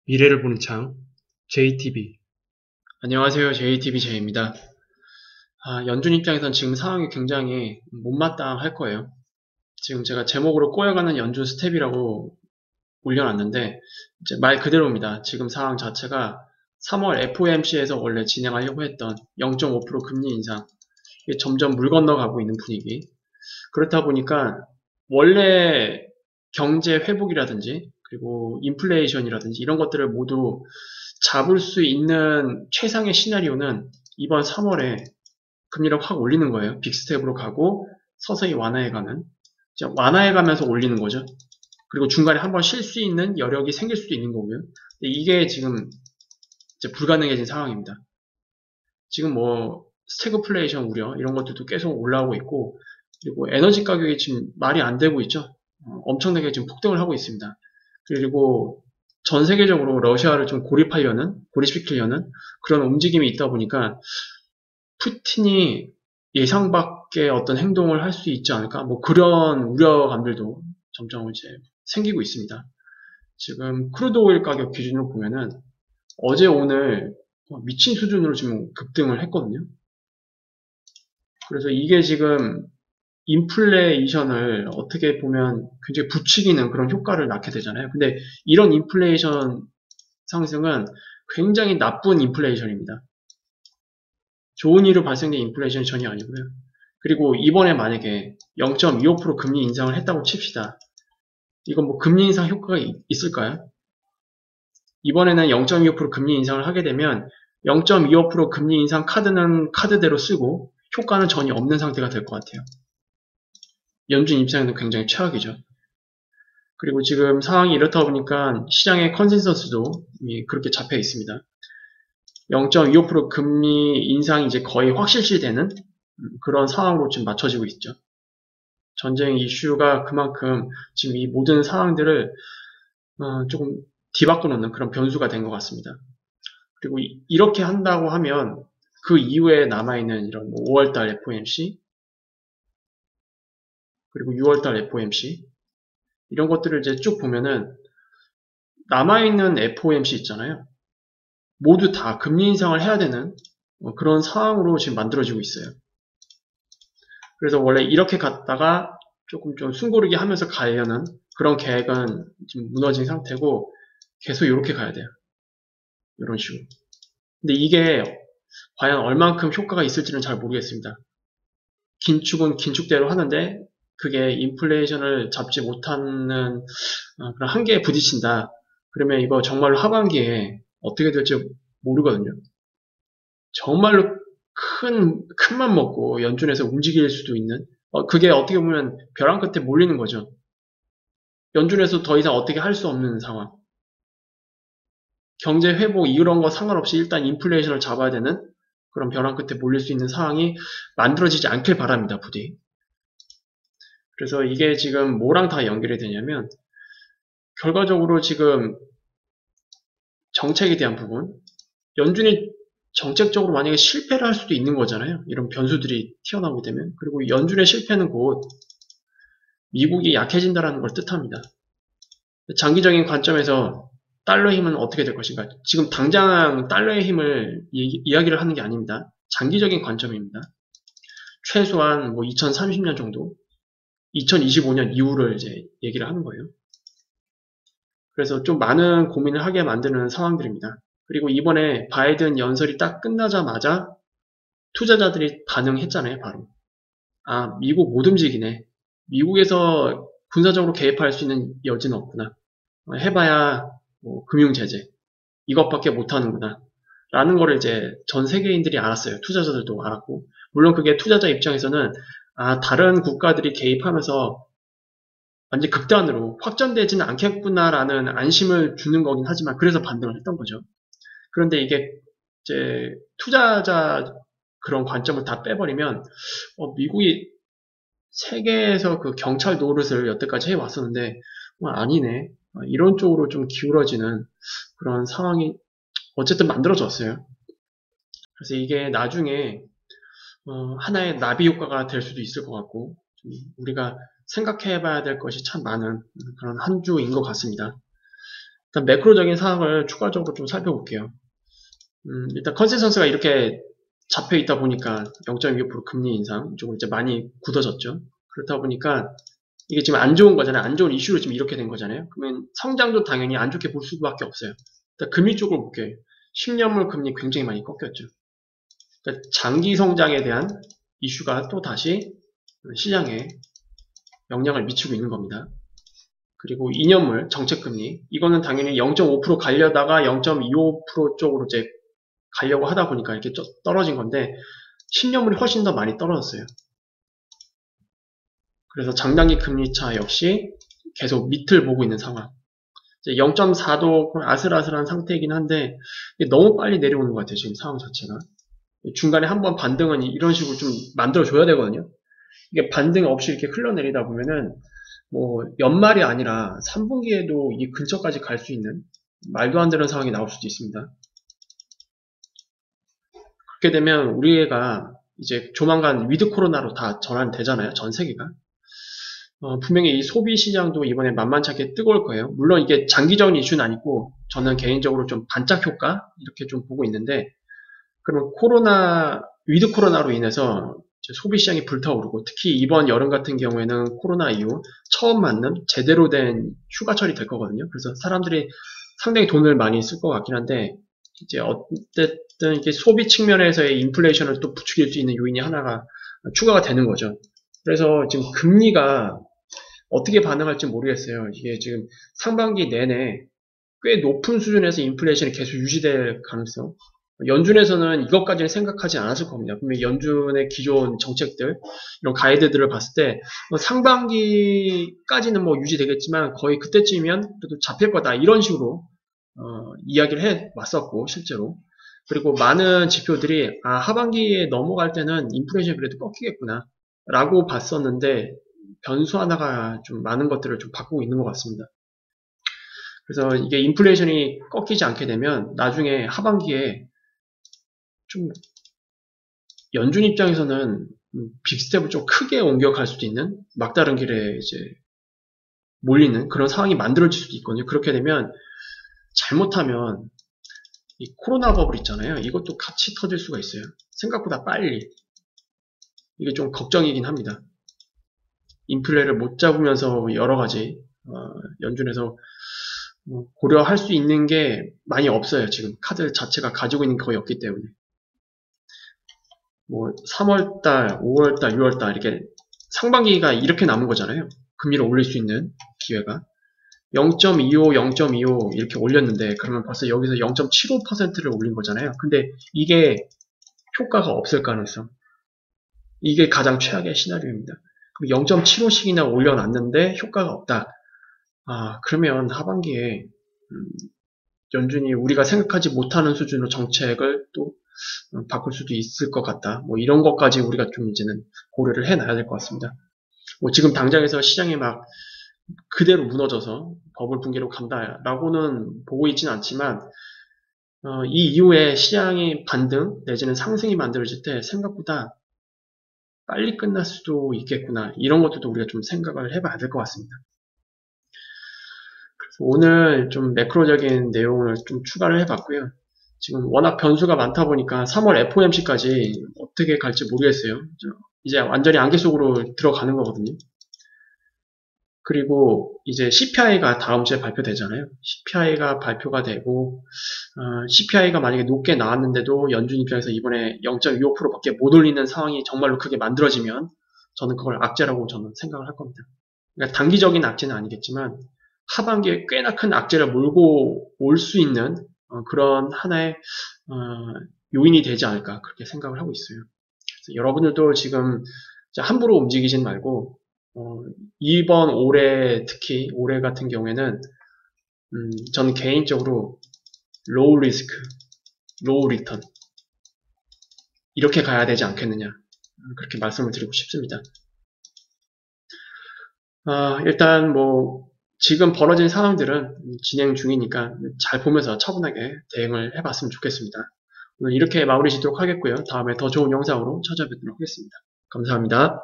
미래를 보는 창, JTB. 안녕하세요. JTBJ입니다. 연준 입장에선 지금 상황이 굉장히 못마땅할 거예요. 지금 제가 제목으로 꼬여가는 연준 스텝이라고 올려놨는데, 이제 말 그대로입니다. 지금 상황 자체가 3월 FOMC에서 원래 진행하려고 했던 0.5% 금리 인상, 이게 점점 물 건너가고 있는 분위기. 그렇다 보니까 원래 경제 회복이라든지, 그리고 인플레이션이라든지 이런 것들을 모두 잡을 수 있는 최상의 시나리오는 이번 3월에 금리를 확 올리는 거예요. 빅스텝으로 가고 서서히 완화해가는. 완화해가면서 올리는 거죠. 그리고 중간에 한번 쉴 수 있는 여력이 생길 수도 있는 거고요. 이게 지금 이제 불가능해진 상황입니다. 지금 뭐 스태그플레이션 우려 이런 것들도 계속 올라오고 있고, 그리고 에너지 가격이 지금 말이 안 되고 있죠. 엄청나게 지금 폭등을 하고 있습니다. 그리고 전 세계적으로 러시아를 좀 고립시키려는 그런 움직임이 있다 보니까 푸틴이 예상 밖의 어떤 행동을 할 수 있지 않을까? 뭐 그런 우려감들도 점점 이제 생기고 있습니다. 지금 크루드 오일 가격 기준으로 보면은 어제 오늘 미친 수준으로 지금 급등을 했거든요. 그래서 이게 지금 인플레이션을 어떻게 보면 굉장히 부추기는 그런 효과를 낳게 되잖아요. 근데 이런 인플레이션 상승은 굉장히 나쁜 인플레이션입니다. 좋은 일로 발생된 인플레이션이 전혀 아니고요. 그리고 이번에 만약에 0.25% 금리 인상을 했다고 칩시다. 이건 뭐 금리 인상 효과가 있을까요? 이번에는 0.25% 금리 인상을 하게 되면 0.25% 금리 인상 카드는 카드대로 쓰고 효과는 전혀 없는 상태가 될 것 같아요. 연준 입장에는 굉장히 최악이죠. 그리고 지금 상황이 이렇다 보니까 시장의 컨센서스도 그렇게 잡혀 있습니다. 0.25% 금리 인상이 이제 거의 확실시되는 그런 상황으로 지금 맞춰지고 있죠. 전쟁 이슈가 그만큼 지금 이 모든 상황들을 조금 뒤바꿔 놓는 그런 변수가 된 것 같습니다. 그리고 이렇게 한다고 하면 그 이후에 남아있는 이런 5월달 FOMC 그리고 6월달 FOMC 이런 것들을 이제 쭉 보면은 남아있는 FOMC 있잖아요. 모두 다 금리 인상을 해야 되는 그런 상황으로 지금 만들어지고 있어요. 그래서 원래 이렇게 갔다가 조금 좀 숨고르기 하면서 가려는 그런 계획은 지금 무너진 상태고 계속 이렇게 가야 돼요. 이런 식으로. 근데 이게 과연 얼만큼 효과가 있을지는 잘 모르겠습니다. 긴축은 긴축대로 하는데 그게 인플레이션을 잡지 못하는 그런 한계에 부딪힌다. 그러면 이거 정말로 하반기에 어떻게 될지 모르거든요. 정말로 큰맘 먹고 연준에서 움직일 수도 있는 그게 어떻게 보면 벼랑 끝에 몰리는 거죠. 연준에서 더 이상 어떻게 할 수 없는 상황. 경제 회복 이런 거 상관없이 일단 인플레이션을 잡아야 되는 그런 벼랑 끝에 몰릴 수 있는 상황이 만들어지지 않길 바랍니다, 부디. 그래서 이게 지금 뭐랑 다 연결이 되냐면 결과적으로 지금 정책에 대한 부분, 연준이 정책적으로 만약에 실패를 할 수도 있는 거잖아요. 이런 변수들이 튀어나오게 되면. 그리고 연준의 실패는 곧 미국이 약해진다는 걸 뜻합니다. 장기적인 관점에서 달러의 힘은 어떻게 될 것인가? 지금 당장 달러의 힘을 이야기를 하는 게 아닙니다. 장기적인 관점입니다. 최소한 뭐 2030년 정도, 2025년 이후를 이제 얘기를 하는 거예요. 그래서 좀 많은 고민을 하게 만드는 상황들입니다. 그리고 이번에 바이든 연설이 딱 끝나자마자 투자자들이 반응했잖아요, 바로. 아, 미국 못 움직이네. 미국에서 군사적으로 개입할 수 있는 여지는 없구나. 해봐야 뭐 금융제재 이것밖에 못하는구나 라는 거를 이제 전 세계인들이 알았어요. 투자자들도 알았고 물론 그게 투자자 입장에서는 다른 국가들이 개입하면서 완전 극단으로 확전되지는 않겠구나라는 안심을 주는 거긴 하지만 그래서 반등을 했던 거죠. 그런데 이게 이제 투자자 그런 관점을 다 빼버리면 미국이 세계에서 그 경찰 노릇을 여태까지 해왔었는데 아니네 이런 쪽으로 좀 기울어지는 그런 상황이 어쨌든 만들어졌어요. 그래서 이게 나중에 하나의 나비 효과가 될 수도 있을 것 같고 우리가 생각해봐야 될 것이 참 많은 그런 한 주인 것 같습니다. 일단 매크로적인 사항을 추가적으로 좀 살펴볼게요. 일단 컨센서스가 이렇게 잡혀 있다 보니까 0.25% 금리 인상 이쪽으로 이제 많이 굳어졌죠. 그렇다 보니까 이게 지금 안 좋은 거잖아요. 안 좋은 이슈로 지금 이렇게 된 거잖아요. 그러면 성장도 당연히 안 좋게 볼 수밖에 없어요. 일단 금리 쪽으로 볼게요. 10년물 금리 굉장히 많이 꺾였죠. 그러니까 장기 성장에 대한 이슈가 또 다시 시장에 영향을 미치고 있는 겁니다. 그리고 2년물 정책금리 이거는 당연히 0.5% 가려다가 0.25% 쪽으로 이제 가려고 하다 보니까 이렇게 떨어진 건데 10년물이 훨씬 더 많이 떨어졌어요. 그래서 장단기 금리차 역시 계속 밑을 보고 있는 상황. 0.4도 아슬아슬한 상태이긴 한데 너무 빨리 내려오는 것 같아요. 지금 상황 자체가. 중간에 한번 반등은 이런 식으로 좀 만들어줘야 되거든요. 이게 반등 없이 이렇게 흘러내리다 보면은 뭐 연말이 아니라 3분기에도 이 근처까지 갈 수 있는 말도 안 되는 상황이 나올 수도 있습니다. 그렇게 되면 우리가 이제 조만간 위드 코로나로 다 전환되잖아요. 전 세계가. 분명히 이 소비 시장도 이번에 만만찮게 뜨거울 거예요. 물론 이게 장기적인 이슈는 아니고 저는 개인적으로 좀 반짝 효과 이렇게 좀 보고 있는데 그럼 위드 코로나로 인해서 소비 시장이 불타오르고 특히 이번 여름 같은 경우에는 코로나 이후 처음 맞는 제대로 된 휴가철이 될 거거든요. 그래서 사람들이 상당히 돈을 많이 쓸 것 같긴 한데 이제 어쨌든 이게 소비 측면에서의 인플레이션을 또 부추길 수 있는 요인이 하나가 추가가 되는 거죠. 그래서 지금 금리가 어떻게 반응할지 모르겠어요. 이게 지금 상반기 내내 꽤 높은 수준에서 인플레이션이 계속 유지될 가능성. 연준에서는 이것까지는 생각하지 않았을 겁니다. 분명히 연준의 기존 정책들, 이런 가이드들을 봤을 때 상반기까지는 뭐 유지되겠지만 거의 그때쯤이면 그래도 잡힐 거다 이런 식으로 이야기를 해 왔었고 실제로. 그리고 많은 지표들이 하반기에 넘어갈 때는 인플레이션이 그래도 꺾이겠구나 라고 봤었는데 변수 하나가 좀 많은 것들을 좀 바꾸고 있는 것 같습니다. 그래서 이게 인플레이션이 꺾이지 않게 되면 나중에 하반기에 좀 연준 입장에서는 빅스텝을 좀 크게 옮겨갈 수도 있는 막다른 길에 이제 몰리는 그런 상황이 만들어질 수도 있거든요. 그렇게 되면 잘못하면 이 코로나 버블 있잖아요. 이것도 같이 터질 수가 있어요. 생각보다 빨리. 이게 좀 걱정이긴 합니다. 인플레를 못 잡으면서 여러 가지 연준에서 고려할 수 있는 게 많이 없어요. 지금 카드 자체가 가지고 있는 게 거의 없기 때문에. 뭐 3월달, 5월달, 6월달 이렇게 상반기가 이렇게 남은 거잖아요. 금리를 올릴 수 있는 기회가 0.25, 0.25 이렇게 올렸는데 그러면 벌써 여기서 0.75%를 올린 거잖아요. 근데 이게 효과가 없을 가능성. 이게 가장 최악의 시나리오입니다. 그럼 0.75씩이나 올려놨는데 효과가 없다. 그러면 하반기에 연준이 우리가 생각하지 못하는 수준으로 정책을 또 바꿀 수도 있을 것 같다. 뭐 이런 것까지 우리가 좀 이제는 고려를 해놔야 될 것 같습니다. 뭐 지금 당장에서 시장이 막 그대로 무너져서 버블 붕괴로 간다라고는 보고 있지는 않지만 이 이후에 시장이 반등 내지는 상승이 만들어질 때 생각보다 빨리 끝날 수도 있겠구나. 이런 것들도 우리가 좀 생각을 해봐야 될 것 같습니다. 그래서 오늘 좀 매크로적인 내용을 좀 추가를 해봤고요. 지금 워낙 변수가 많다 보니까 3월 FOMC까지 어떻게 갈지 모르겠어요. 이제 완전히 안개 속으로 들어가는 거거든요. 그리고 이제 CPI가 다음 주에 발표되잖아요. CPI가 발표가 되고 CPI가 만약에 높게 나왔는데도 연준 입장에서 이번에 0.25%밖에 못 올리는 상황이 정말로 크게 만들어지면 저는 그걸 악재라고 저는 생각을 할 겁니다. 그러니까 단기적인 악재는 아니겠지만 하반기에 꽤나 큰 악재를 몰고 올 수 있는 그런 하나의 요인이 되지 않을까 그렇게 생각을 하고 있어요. 그래서 여러분들도 지금 함부로 움직이진 말고 이번 올해 특히 올해 같은 경우에는 저는 개인적으로 로우 리스크, 로우 리턴 이렇게 가야 되지 않겠느냐 그렇게 말씀을 드리고 싶습니다. 일단 뭐 지금 벌어진 상황들은 진행 중이니까 잘 보면서 차분하게 대응을 해봤으면 좋겠습니다. 오늘 이렇게 마무리 짓도록 하겠고요. 다음에 더 좋은 영상으로 찾아뵙도록 하겠습니다. 감사합니다.